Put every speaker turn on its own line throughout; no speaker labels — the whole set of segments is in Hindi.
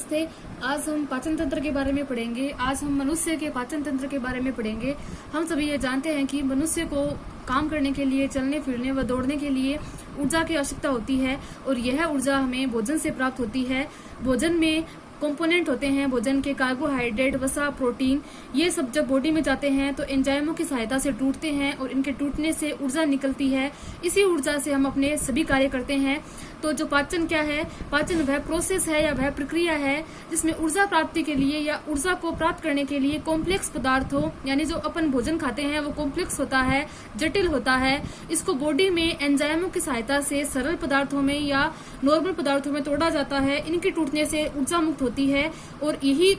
नमस्ते। आज हम पाचन तंत्र के बारे में पढ़ेंगे। आज हम मनुष्य के पाचन तंत्र के बारे में पढ़ेंगे। हम सभी ये जानते हैं कि मनुष्य को काम करने के लिए, चलने फिरने व दौड़ने के लिए ऊर्जा की आवश्यकता होती है और यह ऊर्जा हमें भोजन से प्राप्त होती है। भोजन में कंपोनेंट होते हैं भोजन के, कार्बोहाइड्रेट, वसा, प्रोटीन। ये सब जब बॉडी में जाते हैं तो एंजाइमों की सहायता से टूटते हैं और इनके टूटने से ऊर्जा निकलती है। इसी ऊर्जा से हम अपने सभी कार्य करते हैं। तो जो पाचन क्या है? पाचन वह प्रोसेस है या वह प्रक्रिया है जिसमें ऊर्जा प्राप्ति के लिए या ऊर्जा को प्राप्त करने के लिए कॉम्प्लेक्स पदार्थों, यानी जो अपन भोजन खाते हैं वो कॉम्प्लेक्स होता है, जटिल होता है। इसको बॉडी में एंजाइमों की सहायता से सरल पदार्थों में या नॉर्मल पदार्थों में तोड़ा जाता है। इनके टूटने से ऊर्जा मुक्त होती है और यही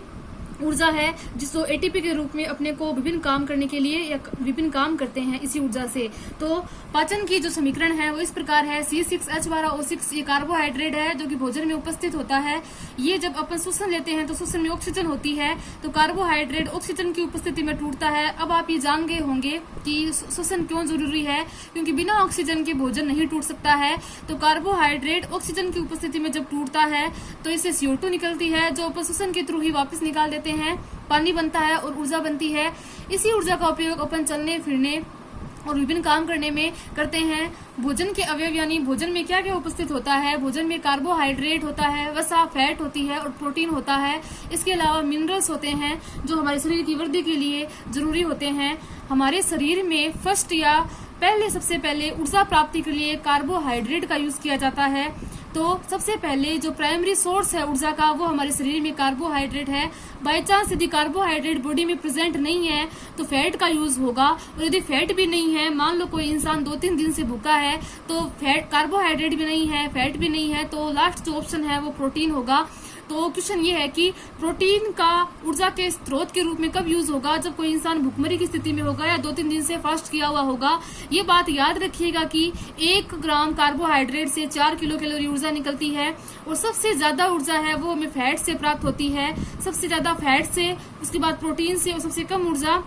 ऊर्जा है जिसको एटीपी के रूप में अपने को विभिन्न काम करने के लिए या विभिन्न काम करते हैं इसी ऊर्जा से। तो पाचन की जो समीकरण है वो इस प्रकार है। C6H12O6 ये कार्बोहाइड्रेट है जो कि भोजन में उपस्थित होता है। ये जब अपन श्वसन लेते हैं तो श्वसन में ऑक्सीजन होती है, तो कार्बोहाइड्रेट ऑक्सीजन की उपस्थिति में टूटता है। अब आप ये जान गए होंगे कि श्वसन क्यों जरूरी है, क्योंकि बिना ऑक्सीजन के भोजन नहीं टूट सकता है। तो कार्बोहाइड्रेट ऑक्सीजन की उपस्थिति में जब टूटता है तो इससे CO2 निकलती है, जो अपन श्वसन के थ्रू ही वापस निकाल देते हैं, पानी बनता है और ऊर्जा बनती है। इसी ऊर्जा का उपयोग अपन चलने फिरने और विभिन्न काम करने में करते हैं। भोजन के अवयव यानी भोजन में क्या क्या उपस्थित होता है? भोजन में कार्बोहाइड्रेट होता है, वसा, फैट होती है और प्रोटीन होता है। इसके अलावा मिनरल्स होते हैं जो हमारे शरीर की वृद्धि के लिए जरूरी होते हैं। हमारे शरीर में फर्स्ट या सबसे पहले ऊर्जा प्राप्ति के लिए कार्बोहाइड्रेट का यूज किया जाता है। तो सबसे पहले जो प्राइमरी सोर्स है ऊर्जा का वो हमारे शरीर में कार्बोहाइड्रेट है। बाई चांस यदि कार्बोहाइड्रेट बॉडी में प्रेजेंट नहीं है तो फैट का यूज होगा, और यदि फैट भी नहीं है, मान लो कोई इंसान 2-3 दिन से भूखा है तो फैट, कार्बोहाइड्रेट भी नहीं है, फैट भी नहीं है, तो लास्ट जो ऑप्शन है वो प्रोटीन होगा। तो क्वेश्चन ये है कि प्रोटीन का ऊर्जा के स्रोत के रूप में कब यूज होगा? जब कोई इंसान भूखमरी की स्थिति में होगा या 2-3 दिन से फास्ट किया हुआ होगा। ये बात याद रखिएगा कि 1 ग्राम कार्बोहाइड्रेट से 4 किलो कैलोरी ऊर्जा निकलती है और सबसे ज्यादा ऊर्जा है वो हमें फैट से प्राप्त होती है। सबसे ज्यादा फैट से, उसके बाद प्रोटीन से और सबसे कम ऊर्जा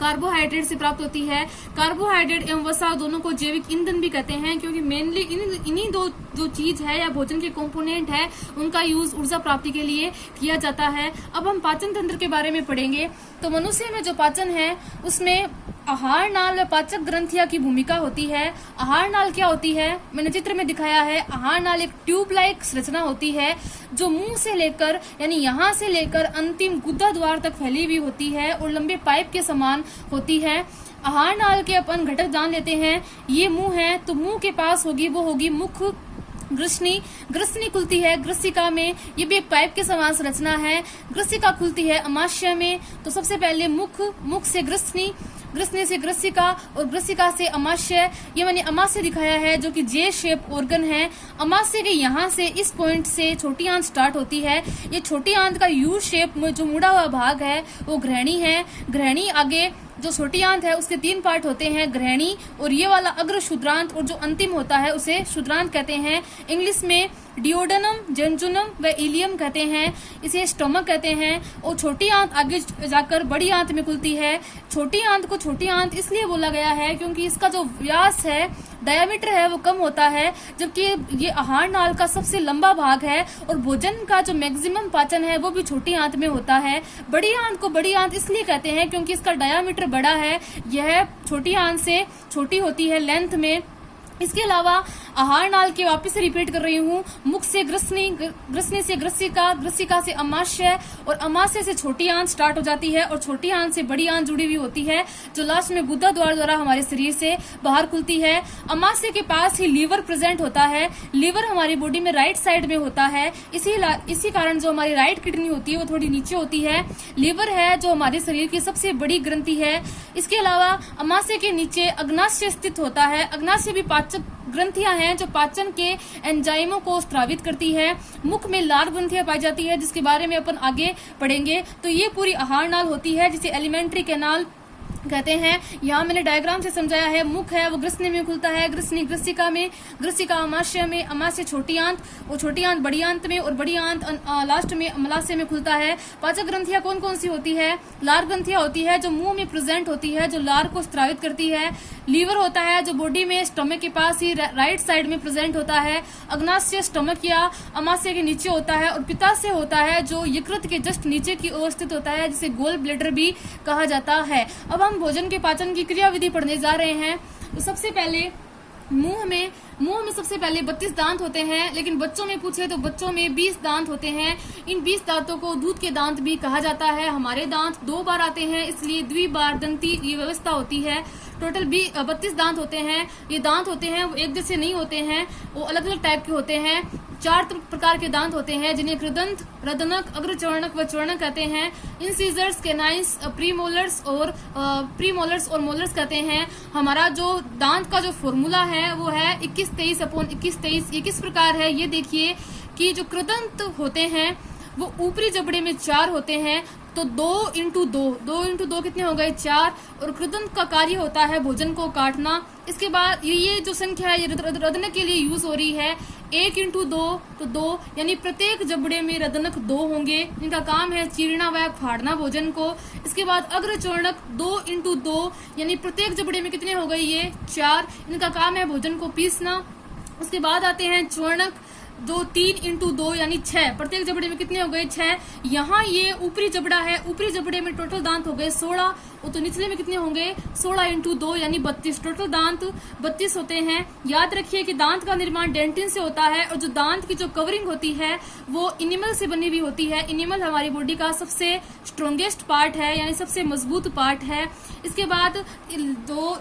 कार्बोहाइड्रेट से प्राप्त होती है। कार्बोहाइड्रेट एवं वसा दोनों को जैविक ईंधन भी कहते हैं, क्योंकि मेनली इन्हीं दो जो चीज है या भोजन के कंपोनेंट है उनका यूज ऊर्जा प्राप्ति के लिए किया जाता है। अब हम पाचन तंत्र के बारे में पढ़ेंगे। तो मनुष्य में जो पाचन है उसमें आहार नाल व पाचक ग्रंथियां की भूमिका होती है। आहार नाल क्या होती है? मैंने चित्र में दिखाया है। आहार नाल एक ट्यूब लाइक संरचना होती है जो मुंह से लेकर यानी यहाँ से लेकर अंतिम गुदा द्वार तक फैली हुई होती है और लंबे पाइप के समान होती है। आहार नाल के अपन घटक जान लेते हैं। ये मुंह है तो मुंह के पास वो होगी मुख ग्रसनी खुलती है ग्रसिका में। ये भी एक पाइप के समान संरचना है। ग्रसिका खुलती है अमाशय में। तो सबसे पहले मुख से ग्रसनी से ग्रसिका और ग्रसिका से अमाशय। ये मैंने अमाशय दिखाया है जो कि जे शेप ऑर्गन है। अमाशय के यहाँ से इस पॉइंट से छोटी आंत स्टार्ट होती है। ये छोटी आंत का यू शेप में जो मुड़ा हुआ भाग है वो ग्रहणी है। ग्रहणी आगे जो छोटी आंत है उसके 3 पार्ट होते हैं, ग्रहणी, और ये वाला अग्र शुद्रांत, और जो अंतिम होता है उसे शुद्रांत कहते हैं। इंग्लिश में डिओडनम, जेंजुनम व इलियम कहते हैं। इसे स्टोमक कहते हैं। और छोटी आंत आगे जाकर बड़ी आंत में खुलती है। छोटी आंत को छोटी आंत इसलिए बोला गया है क्योंकि इसका जो व्यास है, डायमीटर है, वो कम होता है, जबकि ये आहार नाल का सबसे लंबा भाग है। और भोजन का जो मैक्सिमम पाचन है वो भी छोटी आंत में होता है। बड़ी आंत को बड़ी आंत इसलिए कहते हैं क्योंकि इसका डायमीटर बड़ा है। यह छोटी आंत से छोटी होती है लेंथ में। इसके अलावा आहार नाल के वापस से रिपीट कर रही हूँ, मुख से ग्रसनी से ग्रसिका, ग्रसिका से अमाशय और अमाशय से छोटी आंत स्टार्ट हो जाती है और छोटी आंत से बड़ी आंत जुड़ी हुई होती है जो लास्ट में गुदा द्वार द्वारा हमारे शरीर से बाहर खुलती है। अमाशय के पास ही लीवर प्रेजेंट होता है। लीवर हमारी बॉडी में राइट साइड में होता है। इसी कारण जो हमारी राइट किडनी होती है वो थोड़ी नीचे होती है। लीवर है जो हमारे शरीर की सबसे बड़ी ग्रंथि है। इसके अलावा अमाशय के नीचे अग्नाशय स्थित होता है। अग्नाशय भी पाचक ग्रंथियां हैं जो पाचन के एंजाइमों को स्रावित करती है। मुख में लार ग्रंथियां पाई जाती है जिसके बारे में अपन आगे पढ़ेंगे। तो ये पूरी आहार नाल होती है जिसे एलिमेंट्री कैनाल कहते हैं। यहाँ मैंने डायग्राम से समझाया है। मुख है वो ग्रसनी में खुलता है, ग्रसनी ग्रसिका में, ग्रसिका अमाशय में, अमाशय छोटी आंत और छोटी आंत बड़ी आंत में और बड़ी आंत लास्ट में मलाशय में खुलता है। पाचक ग्रंथियां कौन कौन सी होती है? लार ग्रंथियां होती है जो मुंह में प्रेजेंट होती है, जो लार को स्त्रावित करती है। लीवर होता है जो बॉडी में स्टमक के पास ही राइट साइड में प्रेजेंट होता है। अग्नाशय स्टमक या अमाशय के नीचे होता है और पित्ताशय होता है जो यकृत के जस्ट नीचे की ओर स्थित होता है, जिसे गोल ब्लैडर भी कहा जाता है। अब हम भोजन के पाचन की क्रिया विधि पढ़ने जा रहे हैं। तो सबसे पहले मुंह में सबसे पहले 32 दांत होते हैं, लेकिन बच्चों में पूछे तो बच्चों में 20 दांत होते हैं। इन 20 दांतों को दूध के दांत भी कहा जाता है। हमारे दांत 2 बार आते हैं, इसलिए द्विबार दंती ये व्यवस्था होती है। टोटल 32 दांत होते हैं। ये दांत होते हैं वो एक जैसे नहीं होते हैं, वो अलग अलग टाइप के होते हैं। 4 प्रकार के दांत होते हैं जिन्हें कृदंत, रदनक, अग्रचर्णक व चर्णक कहते हैं। इंसीजर्स, केनाइंस, प्रीमोलर्स और मोलर्स कहते हैं। हमारा जो दांत का जो फॉर्मूला है वो है 21-23/21-23। ये किस प्रकार है ये देखिए कि जो कृदंत होते हैं वो ऊपरी जबड़े में 4 होते हैं, तो 2 इंटू 2 कितने हो गए? 4। और कृदंत का कार्य होता है भोजन को काटना। इसके बाद ये जो संख्या है ये रदनक के लिए यूज हो रही है। 1 इंटू 2 तो 2, यानी प्रत्येक जबड़े में रदनक 2 होंगे, इनका काम है चीरना व फाड़ना भोजन को। इसके बाद अग्रचर्णक 2 इंटू 2, यानी प्रत्येक जबड़े में कितने हो गए? ये 4, इनका काम है भोजन को पीसना। उसके बाद आते हैं चर्णक जो 3 इंटू 2 यानी 6, प्रत्येक जबड़े में कितने हो गए? 6। यहाँ ये ऊपरी जबड़ा है, ऊपरी जबड़े में टोटल दांत हो गए 16, तो निचले में कितने होंगे? 16 इंटू 2 यानी 32। टोटल दांत 32 होते हैं। याद रखिए कि दांत का निर्माण डेंटिन से होता है और जो दांत की जो कवरिंग होती है वो इनिमल से बनी हुई होती है। इनिमल हमारी बॉडी का सबसे स्ट्रोंगेस्ट पार्ट है, यानी सबसे मजबूत पार्ट है। इसके बाद जो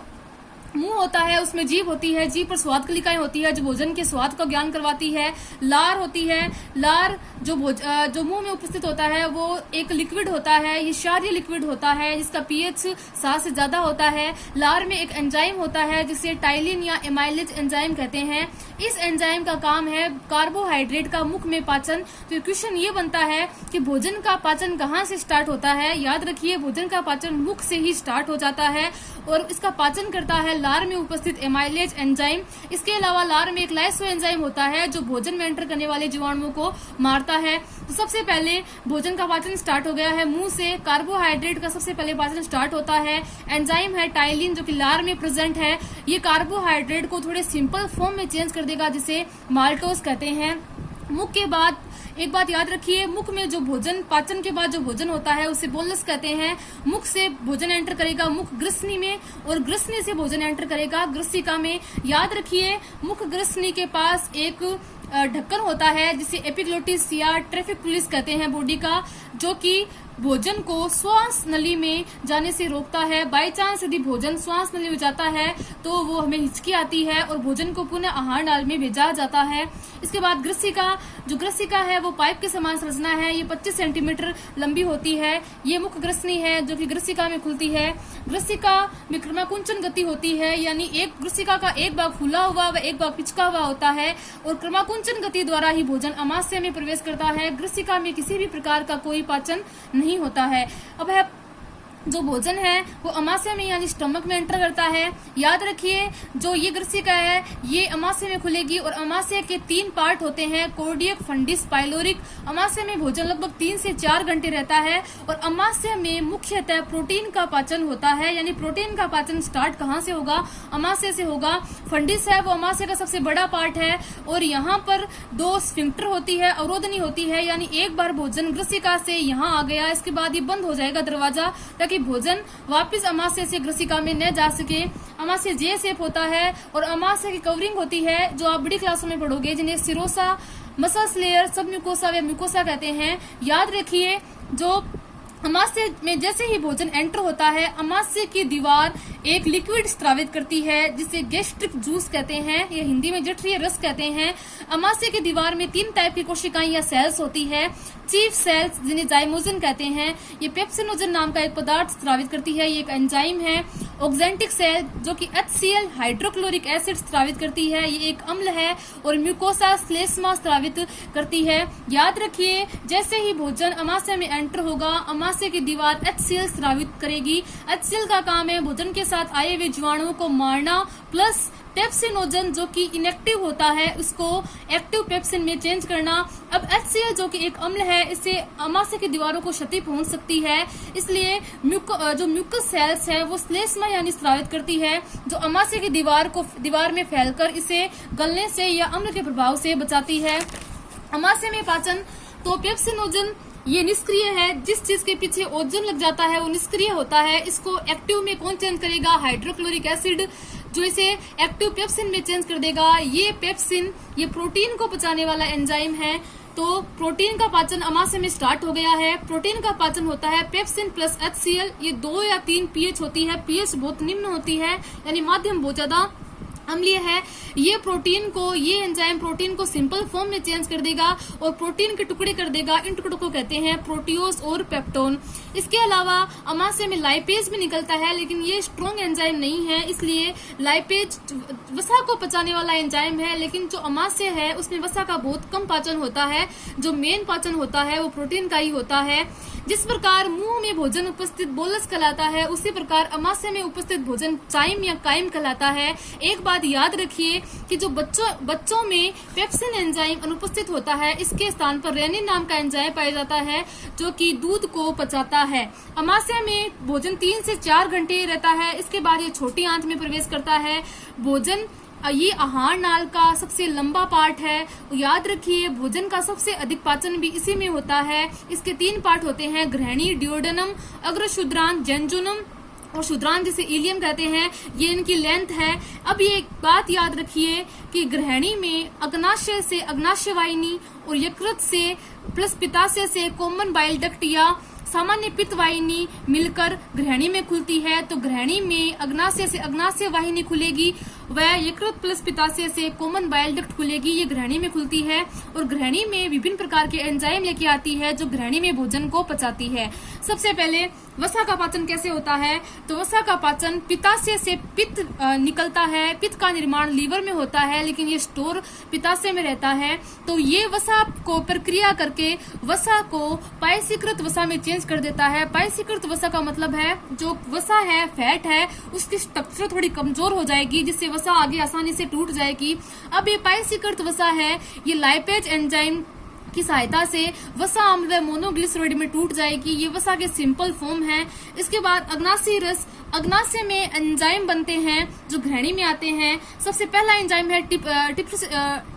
मुंह होता है उसमें जीभ होती है, जीभ पर स्वाद कलिकाएं होती है जो भोजन के स्वाद का ज्ञान करवाती है। लार होती है, लार जो मुंह में उपस्थित होता है वो एक लिक्विड होता है, ये क्षारीय लिक्विड होता है जिसका पीएच 7 से ज्यादा होता है। लार में एक एंजाइम होता है जिसे टाइलिन या एमाइलेज एंजाइम कहते हैं। इस एंजाइम का काम है कार्बोहाइड्रेट का मुख में पाचन। तो क्वेश्चन ये बनता है कि भोजन का पाचन कहाँ से स्टार्ट होता है? याद रखिए भोजन का पाचन मुख से ही स्टार्ट हो जाता है और इसका पाचन करता है लार में उपस्थित एमाइलेज एंजाइम। इसके अलावा लार में एक लाइसो एंजाइम होता है जो भोजन में एंटर करने वाले जीवाणुओं को मारता है। तो सबसे पहले भोजन का पाचन स्टार्ट हो गया है मुंह से। कार्बोहाइड्रेट का सबसे पहले पाचन स्टार्ट होता है। एंजाइम है टाइलिन जो कि लार में प्रेजेंट है। ये कार्बोहाइड्रेट को थोड़े सिंपल फॉर्म में चेंज कर देगा जिसे माल्टोज कहते हैं। मुख के बाद एक बात याद रखिए, मुख में जो भोजन पाचन के बाद जो भोजन होता है उसे बोलस कहते हैं। मुख से भोजन एंटर करेगा मुख ग्रसनी में और ग्रसनी से भोजन एंटर करेगा ग्रसिका में। याद रखिए मुख ग्रसनी के पास एक ढक्कन होता है जिसे एपिग्लोटिस या ट्रैफिक पुलिस कहते हैं बॉडी का, जो कि भोजन को श्वास नली में जाने से रोकता है। बाई चांस यदि भोजन श्वास नली में जाता है तो वो हमें हिचकी आती है और भोजन को पुनः आहार नाल में भेजा जाता है। इसके बाद ग्रसिका, जो ग्रसिका है वो पाइप के समान संरचना है। ये 25 सेंटीमीटर लंबी होती है। ये मुख ग्रसनी है जो कि ग्रसिका में खुलती है। ग्रसिका में क्रमाकुंचन गति होती है, यानी एक ग्रसिका का एक भाग फूला हुआ व एक भाग पिचका हुआ होता है और क्रमाकुंचन गति द्वारा ही भोजन अमाशय में प्रवेश करता है। ग्रसिका में किसी भी प्रकार का कोई पाचन नहीं होता है। अब है जो भोजन है वो अमाशय में यानी स्टमक में एंटर करता है। याद रखिए जो ये ग्रसिका है ये अमाशय में खुलेगी और अमाशय के 3 पार्ट होते हैं, कार्डियक, फंडिस, पाइलोरिक। अमाशय में भोजन लगभग 3 से 4 घंटे रहता है और अमाशय में मुख्यतः प्रोटीन का पाचन होता है। यानी प्रोटीन का पाचन स्टार्ट कहाँ से होगा? अमाशय से होगा। फंडिस है वो अमाशय का सबसे बड़ा पार्ट है और यहाँ पर 2 स्फिंक्टर होती है, अवरोधनी होती है, यानी एक बार भोजन ग्रसिका से यहाँ आ गया इसके बाद ये बंद हो जाएगा दरवाजा, ताकि भोजन वापस अमाशय से ग्रसिका में न जा सके। अमाशय जे शेप होता है और अमाशय की कवरिंग होती है जो आप बड़ी क्लासों में पढ़ोगे, जिन्हें सिरोसा, मसल्स लेयर, सब म्यूकोसा व म्यूकोसा कहते हैं। याद रखिए जो अमाशय में जैसे ही भोजन एंटर होता है अमाशय की दीवार एक लिक्विड स्त्रावित करती है जिसे गैस्ट्रिक जूस कहते हैं, ये हिंदी में जठरीय रस कहते हैं। अमाशय की दीवार में 3 टाइप की कोशिकाएं या सेल्स होती है। चीफ सेल्स जिन्हें जाइमोजन कहते हैं, ये पेप्सिनोजन नाम का एक पदार्थ स्त्रावित करती है, ये एक एंजाइम है। ऑक्जेंटिक सेल जो कि HCl हाइड्रोक्लोरिक एसिड स्रावित करती है, ये एक अम्ल है, और म्यूकोसा श्लेष्मा स्रावित करती है। याद रखिए, जैसे ही भोजन अमाशय में एंटर होगा, अमाशय की दीवार HCl स्रावित करेगी। HCl का काम है भोजन के साथ आए हुए जीवाणुओं को मारना, प्लस पेप्सिनोजन जो कि इनएक्टिव होता है उसको एक्टिव पेप्सिन में चेंज करना। अब HCl जो कि एक अम्ल है, इससे अमाशय की दीवारों को क्षति पहुंच सकती है, इसलिए जो म्यूकस सेल्स है वो श्लेष्मा यानी स्रावित करती है, जो अमाशय की दीवार में फैलकर इसे गलने से या अम्ल के प्रभाव से बचाती है। अमाशय में पाचन, तो पेप्सिनोजन ये निष्क्रिय है, जिस चीज के पीछे ओजन लग जाता है वो निष्क्रिय होता है। इसको एक्टिव में कौन चेंज करेगा? हाइड्रोक्लोरिक एसिड, जो इसे एक्टिव पेप्सिन में चेंज कर देगा। ये पेप्सिन ये प्रोटीन को पचाने वाला एंजाइम है, तो प्रोटीन का पाचन अमाशय में स्टार्ट हो गया है। प्रोटीन का पाचन होता है पेप्सिन प्लस HCl, ये 2 या 3 pH होती है, pH बहुत निम्न होती है, यानी माध्यम बहुत ज्यादा अम्लीय है। ये प्रोटीन को, ये एंजाइम प्रोटीन को सिंपल फॉर्म में चेंज कर देगा और प्रोटीन के टुकड़े कर देगा। इन टुकड़ों को कहते हैं प्रोटियोस और पेप्टोन। इसके अलावा अमाशय में लाइपेज भी निकलता है, लेकिन ये स्ट्रॉन्ग एंजाइम नहीं है, इसलिए लाइपेज वसा को पचाने वाला एंजाइम है, लेकिन जो अमाशय है उसमें वसा का बहुत कम पाचन होता है। जो मेन पाचन होता है वो प्रोटीन का ही होता है। जिस प्रकार मुंह में भोजन उपस्थित बोलस कहलाता है, उसी प्रकार अमाशय में उपस्थित भोजन चाइम या काइम कहलाता है। एक बात याद रखिए कि जो बच्चों में पेप्सिन एंजाइम अनुपस्थित होता है, इसके स्थान पर रेनिन नाम का एंजाइम पाया जाता है, जो कि दूध को पचाता है। अमाशय में भोजन 3 से 4 घंटे रहता है, इसके बाद ये छोटी आंत में प्रवेश करता है। भोजन ये आहार नाल का सबसे लंबा पार्ट है। याद रखिए, भोजन का सबसे अधिक पाचन भी इसी में होता है। इसके 3 पार्ट होते हैं, ग्रहणी, ड्यूोडेनम, अग्रशूद्रांत, जेंजुनम और शूद्रांत जिसे इलियम कहते हैं, ये इनकी लेंथ है। अब ये एक बात याद रखिए कि ग्रहणी में अग्नाशय से अग्नाशय वाहिनी और यकृत से प्लस पित्ताशय से कॉमन बाइल डक्ट या सामान्य पित्त वाहिनी मिलकर ग्रहणी में खुलती है। तो ग्रहणी में अग्नाशय से अग्नाशय वाहिनी खुलेगी, वह यकृत प्लस पित्ताशय से कॉमन बाइल डक्ट खुलेगी, ये ग्रहणी में खुलती है। और ग्रहणी में विभिन्न प्रकार के एंजाइम लेके आती है जो ग्रहणी में भोजन को पचाती है। सबसे पहले वसा का पाचन कैसे होता है? तो वसा का पाचन पित्ताशय से पित्त निकलता है। पित्त का निर्माण लीवर में होता है, लेकिन ये स्टोर पित्ताशय में रहता है। तो ये वसा को प्रक्रिया करके वसा को पायसीकृत वसा में चेंज कर देता है। पायसीकृत वसा का मतलब है जो वसा है, फैट है, उसकी स्ट्रक्चर थोड़ी कमजोर हो जाएगी, जिससे वसा आगे आसानी से टूट जाएगी। अब ये पायसीकृत वसा है, ये लाइपेज एंजाइम की सहायता से वसा अम्ल मोनोग्लिसराइड में टूट जाएगी। ये वसा के सिंपल फॉर्म है। इसके बाद अग्नाशयी रस, अग्नाशय में एंजाइम बनते हैं जो ग्रहणी में आते हैं। सबसे पहला एंजाइम है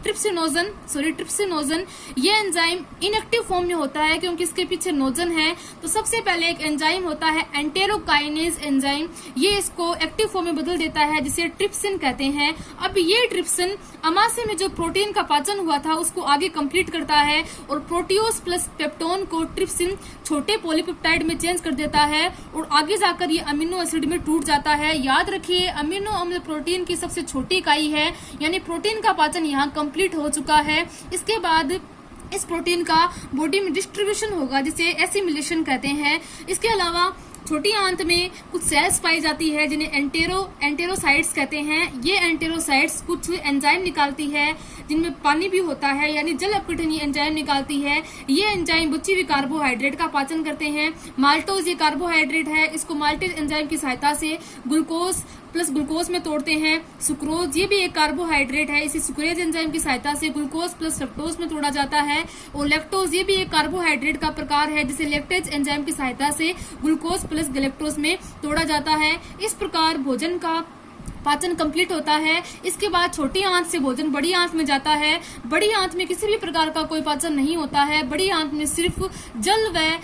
ट्रिप्सिनोजन। ये एंजाइम इनएक्टिव फॉर्म में होता है क्योंकि इसके पीछे नोजन है। तो सबसे पहले एक एंजाइम होता है एंटेरोकाइनेज एंजाइम, ये इसको एक्टिव फॉर्म में बदल देता है, जिसे ट्रिप्सिन कहते हैं। अब ये ट्रिप्सिन अमाशय में जो प्रोटीन का पाचन हुआ था उसको आगे कंप्लीट करता है और प्रोटियोस प्लस पेप्टोन को ट्रिप्सिन छोटे पॉलीपेप्टाइड में चेंज कर देता है और आगे जाकर ये अमीनो एसिड में टूट जाता है। याद रखिए, अमीनो अम्ल प्रोटीन की सबसे छोटी इकाई है, यानी प्रोटीन का पाचन यहाँ कंप्लीट हो चुका है। इसके बाद इस प्रोटीन का बॉडी में डिस्ट्रीब्यूशन होगा, जिसे एसिमिलेशन कहते हैं। इसके अलावा छोटी आंत में कुछ सेल्स पाई जाती है जिन्हें एंटेरोसाइट्स कहते हैं। ये एंटेरोसाइट्स कुछ एंजाइम निकालती है जिनमें पानी भी होता है, यानी जल अपघटनीय एंजाइम निकालती है। ये एंजाइम बची हुई कार्बोहाइड्रेट का पाचन करते हैं। माल्टोज ये कार्बोहाइड्रेट है, इसको माल्टेज एंजाइम की सहायता से ग्लूकोज प्लस ग्लूकोज में तोड़ते हैं। सुक्रोज ये भी एक कार्बोहाइड्रेट है, इसे सुक्रेज एंजाइम की सहायता से ग्लूकोज प्लस फ्रक्टोज में तोड़ा जाता है। और लैक्टोज ये भी एक कार्बोहाइड्रेट का प्रकार है, जिसे लैक्टेज एंजाइम की सहायता से ग्लूकोज प्लस गैलेक्टोज में तोड़ा जाता है। इस प्रकार भोजन का पाचन कंप्लीट होता है। इसके बाद छोटी आंत से भोजन बड़ी आंत में जाता है। बड़ी आंत में किसी भी प्रकार का कोई पाचन नहीं होता है। बड़ी आंत में सिर्फ जल व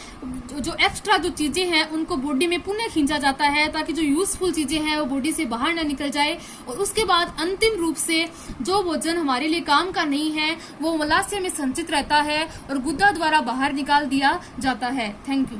जो एक्स्ट्रा जो चीजें हैं उनको बॉडी में पुनः खींचा जाता है, ताकि जो यूजफुल चीजें हैं वो बॉडी से बाहर न निकल जाए। और उसके बाद अंतिम रूप से जो भोजन हमारे लिए काम का नहीं है वो मलाशय में संचित रहता है और गुदा द्वारा बाहर निकाल दिया जाता है। Thank you.